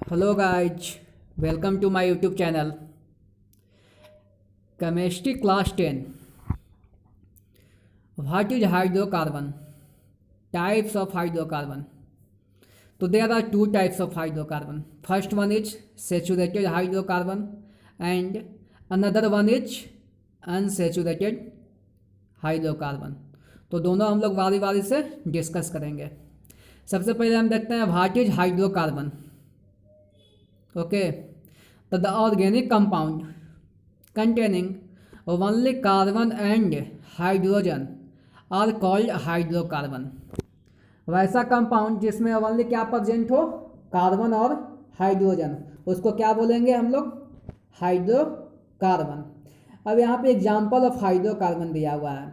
Hello guys, welcome to my YouTube channel. Chemistry class 10. What is hydrocarbon? Types of hydrocarbon. So there are two types of hydrocarbon. First one is saturated hydrocarbon and another one is unsaturated hydrocarbon. तो दोनों हम लोग बारी बारी से discuss करेंगे. सबसे पहले हम देखते हैं व्हाट इज हाइड्रोकार्बन. ओके, तो the organic compound containing only carbon and hydrogen are called hydrocarbon. वैसा कंपाउंड जिसमें ओनली क्या प्रेजेंट हो, कार्बन और हाइड्रोजन, उसको क्या बोलेंगे हम लोग, हाइड्रोकार्बन. अब यहाँ पे एग्जाम्पल ऑफ हाइड्रोकार्बन दिया हुआ है.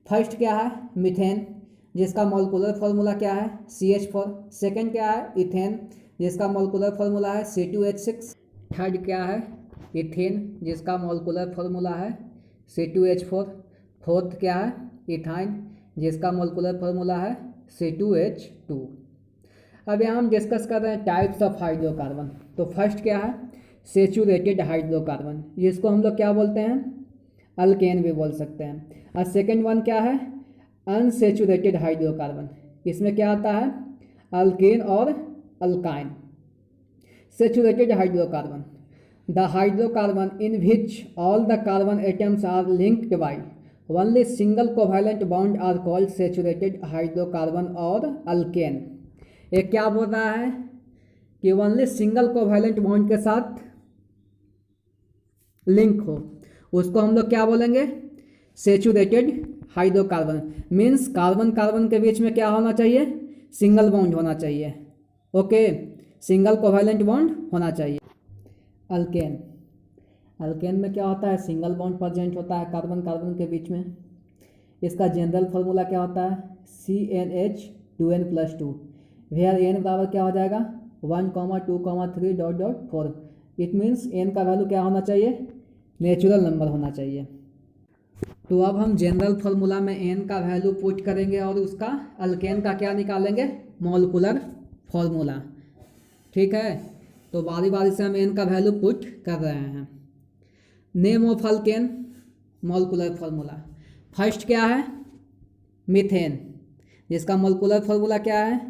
फर्स्ट क्या है, मीथेन, जिसका मॉलिक्यूलर फार्मूला क्या है, CH4. सेकंड क्या है, इथेन, जिसका मॉलिक्यूलर फार्मूला है C2H6. थर्ड क्या है, इथेन, जिसका मॉलिक्यूलर फार्मूला है C2H4. फोर्थ क्या है, इथाइन, जिसका मॉलिक्यूलर फार्मूला है C2H2. अब यहाँ हम डिस्कस कर रहे हैं टाइप्स ऑफ हाइड्रोकार्बन. तो फर्स्ट क्या है, सेचुरेटेड हाइड्रोकार्बन, जिसको हम लोग क्या बोलते हैं, अल्केन भी बोल सकते हैं. और सेकेंड वन क्या है, अनसेचुरेटेड हाइड्रोकार्बन. इसमें क्या आता है, अल्केन और alkyne. Saturated hydrocarbon, the hydrocarbon in which all the carbon atoms are linked by only single covalent bond are called saturated hydrocarbon और अल्केन. ये क्या बोल रहा है कि ओनली सिंगल कोवैलेंट बॉन्ड के साथ लिंक हो, उसको हम लोग क्या बोलेंगे, saturated hydrocarbon. Means carbon carbon के बीच में क्या होना चाहिए, सिंगल बॉन्ड होना चाहिए. ओके, सिंगल कोवैलेंट बॉन्ड होना चाहिए. अल्केन, अल्केन में क्या होता है, सिंगल बॉन्ड प्रेजेंट होता है कार्बन कार्बन के बीच में. इसका जनरल फार्मूला क्या होता है, CnH2n+2, वेयर n बराबर क्या हो जाएगा, 1, 2, 3, ... 4. इट मीन्स n का वैल्यू क्या होना चाहिए, नेचुरल नंबर होना चाहिए. तो अब हम जनरल फार्मूला में n का वैल्यू पुट करेंगे और उसका अल्केन का क्या निकालेंगे, मॉलिक्यूलर फार्मूला. ठीक है, तो बारी बारी से हम n का वैल्यू पुट कर रहे हैं. Name of alkane, molecular formula. First क्या है, मीथेन, जिसका मॉलिक्यूलर फार्मूला क्या है,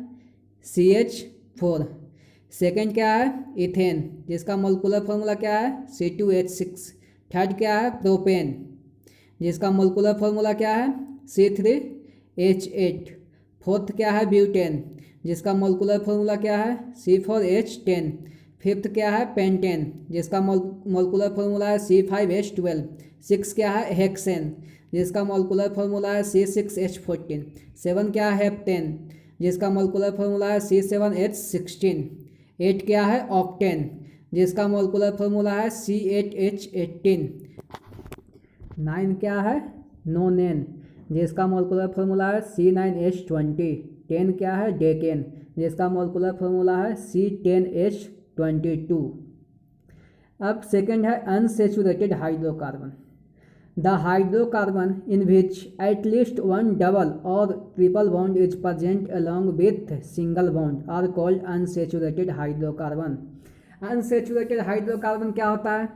CH4. सेकेंड क्या है, इथेन, जिसका मॉलिक्यूलर फार्मूला क्या है, C2H6. थर्ड क्या है, प्रोपेन, जिसका मॉलिक्यूलर फार्मूला क्या है, C3H8. फोर्थ क्या है, ब्यूटेन, जिसका मॉलिक्यूलर फार्मूला क्या है, C4H10. फिफ्थ क्या है, पेंटेन, जिसका मॉलिक्यूलर फार्मूला है C5H12. सिक्स क्या है, हेक्सेन, जिसका मॉलिक्यूलर फार्मूला है C6H14. सेवन क्या है, हेप्टेन, जिसका मॉलिक्यूलर फार्मूला है C7H16. एट क्या है, ऑक्टेन, जिसका मॉलिक्यूलर फार्मूला है C8H18. नाइन क्या है, नोनेन, जिसका मॉलिक्यूलर फार्मूला है C9H20. टेन क्या है, डेकेन, जिसका मॉलिक्यूलर फार्मूला है C10H22. अब सेकेंड है unsaturated hydrocarbon, the hydrocarbon in which at least one double और triple bond is present along with single bond are called unsaturated hydrocarbon. Unsaturated hydrocarbon क्या होता है,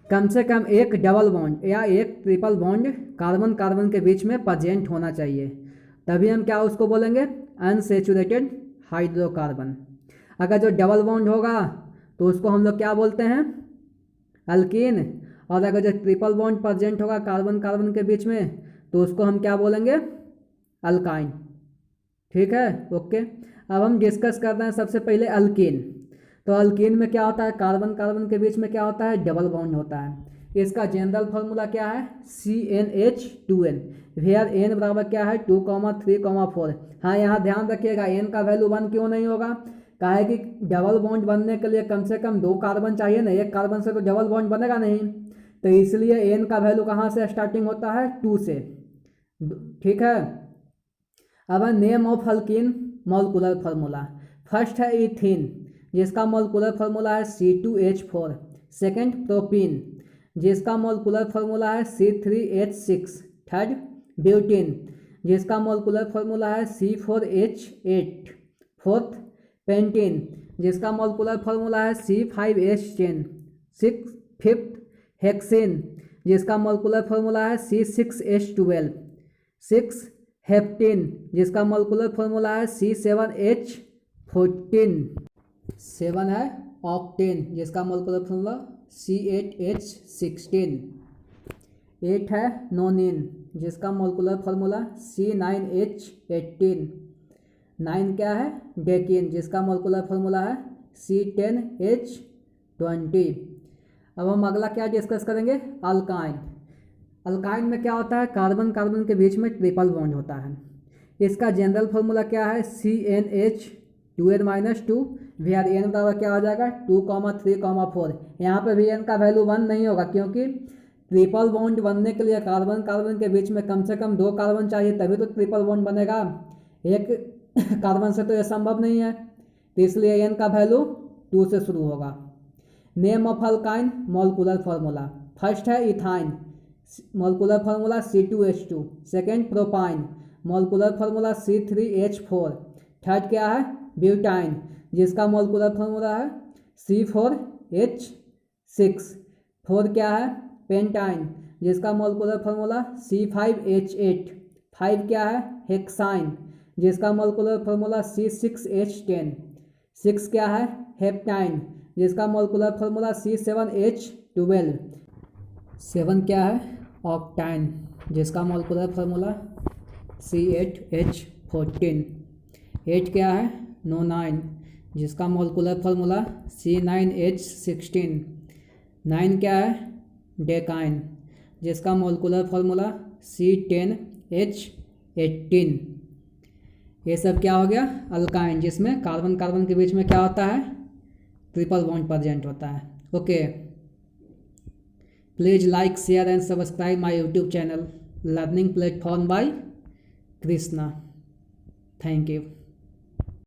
कम से कम एक डबल बॉन्ड या एक ट्रिपल बॉन्ड कार्बन कार्बन के बीच में प्रेजेंट होना चाहिए, तभी हम क्या उसको बोलेंगे, अनसेचुरेटेड हाइड्रोकार्बन. अगर जो डबल बॉन्ड होगा तो उसको हम लोग क्या बोलते हैं, अल्कीन. और अगर जो ट्रिपल बॉन्ड प्रेजेंट होगा कार्बन कार्बन के बीच में तो उसको हम क्या बोलेंगे, अल्काइन. ठीक है, ओके. अब हम डिस्कस करते हैं सबसे पहले अल्कीन. तो अल्कीन में क्या होता है, कार्बन कार्बन के बीच में क्या होता है, डबल बॉन्ड होता है. इसका जनरल फार्मूला क्या है, CnH2n, वेयर n बराबर क्या है, 2, 3, 4. हाँ, यहाँ ध्यान रखिएगा n का वैल्यू 1 क्यों नहीं होगा, काहे कि डबल बॉन्ड बनने के लिए कम से कम 2 कार्बन चाहिए ना, एक कार्बन से तो डबल बॉन्ड बनेगा नहीं. तो इसलिए n का वैल्यू कहाँ से स्टार्टिंग होता है, 2 से. ठीक है. अब name of alkyne, molecular formula. First है इथीन, जिसका मॉलिक्यूलर फार्मूला है C2H4. सेकेंड प्रोपीन, जिसका मॉलिक्यूलर फार्मूला है C3H6. थर्ड ब्यूटीन, जिसका मॉलिक्यूलर फार्मूला है C4H8. फोर्थ पेंटीन, जिसका मॉलिक्यूलर फार्मूला है C5H10। 5th हेक्सेन जिसका मॉलिक्यूलर फार्मूला है C6H12। 6 हेप्टेन जिसका मॉलिक्यूलर फार्मूला है C7H14। 7 है ऑक्टेन जिसका मॉलिक्यूलर फार्मूला C8H16। 8 है नोनिन जिसका मॉलिक्यूलर फार्मूला C9H18। 9 क्या है डेकिन जिसका मॉलिक्यूलर फार्मूला है C10H20। अब हम अगला क्या डिस्कस करेंगे, अल्काइन। अल्काइन में क्या होता है, कार्बन कार्बन के बीच में ट्रिपल बॉन्ड होता है। इसका जनरल फार्मूला क्या है CnH2n-2, वेयर n बराबर क्या हो जाएगा 2, 3, 4। यहाँ पे भी n का वैल्यू 1 नहीं होगा क्योंकि ट्रिपल बॉन्ड बनने के लिए कार्बन कार्बन के बीच में कम से कम 2 कार्बन चाहिए तभी तो ट्रिपल बॉन्ड बनेगा। एक कार्बन से तो यह संभव नहीं है, तो इसलिए n का वैल्यू 2 से शुरू होगा। Name of alkyne molecular formula, first है ethyne, molecular formula C2H2। Second propyne, molecular formula C3H4। Third क्या है ब्यूटाइन जिसका मॉलिक्यूलर फार्मूला है C4H6। फोर्थ क्या है पेंटाइन जिसका मॉलिक्यूलर फार्मूला C5H8। 5 क्या है हेक्साइन जिसका मॉलिक्यूलर फार्मूला C6H10। 6 क्या है हेप्टाइन जिसका मॉलिक्यूलर फार्मूला C7H12। 7 क्या है ऑक्टाइन जिसका मॉलिक्यूलर फार्मूला C8H14। 8 क्या है नोनाइन जिसका मॉलिक्यूलर फार्मूला C9H16। 9 क्या है डेकाइन जिसका मॉलिक्यूलर फार्मूला C10H18। ये सब क्या हो गया अल्काइन जिसमें कार्बन कार्बन के बीच में क्या होता है ट्रिपल बॉन्ड प्रेजेंट होता है। Okay, please like share and subscribe my YouTube channel learning platform bye Krishna. Thank you.